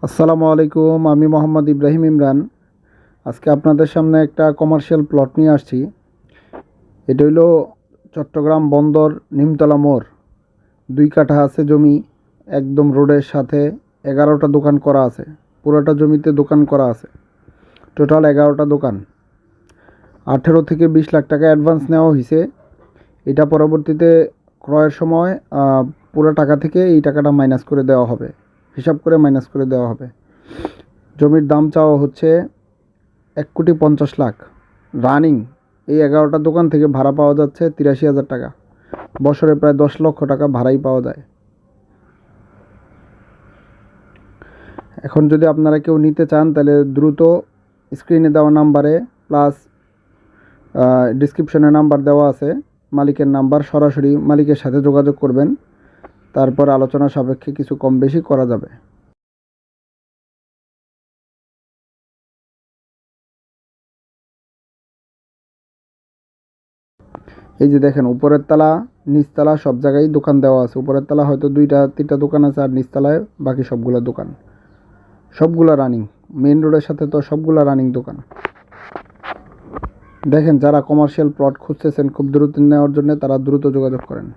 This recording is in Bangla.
আসসালামু আলাইকুম, আমি মোহাম্মদ ইব্রাহিম ইমরান। আজকে আপনাদের সামনে একটা কমার্শিয়াল প্লট নিয়ে আসছি। এটা হইলো চট্টগ্রাম বন্দর নিমতলা মোড়। 2 কাঠা আছে জমি, একদম রোডের সাথে। 11টা দোকান করা আছে, পুরোটা জমিতে দোকান করা আছে। টোটাল 11টা দোকান। 18 থেকে 20 লাখ টাকা অ্যাডভান্স নেওয়া হয়েছে। এটা পরবর্তীতে ক্রয়ের সময় পুরো টাকা থেকে এই টাকাটা মাইনাস করে দেওয়া হবে, হিসাব করে মাইনাস করে দেওয়া হবে। জমির দাম চাওয়া হচ্ছে 1,50,00,000 রানিং। এই 11টা দোকান থেকে ভাড়া পাওয়া যাচ্ছে 83,000 টাকা। বছরে প্রায় 10 লক্ষ টাকা ভাড়াই পাওয়া যায়। এখন যদি আপনারা কেউ নিতে চান তাহলে দ্রুত স্ক্রিনে দেওয়া নাম্বারে প্লাস ডিসক্রিপশনে নাম্বার দেওয়া আছে, মালিকের নাম্বার, সরাসরি মালিকের সাথে যোগাযোগ করবেন। তারপর আলোচনা সাপেক্ষে কিছু কম বেশি করা যাবে। এই যে দেখেন, উপরের তলা নিচতলা সব জায়গায় দোকান দেওয়া আছে। উপরের তলা হয়তো 2-3টা দোকান আছে, আর নিচতলায় বাকি সবগুলো দোকান, সবগুলা রানিং। মেইন রোডের সাথে তো সবগুলা রানিং দোকান। দেখেন, যারা কমার্শিয়াল প্লট খুঁজতেছেন খুব দ্রুত নেওয়ার জন্য, তারা দ্রুত যোগাযোগ করেন।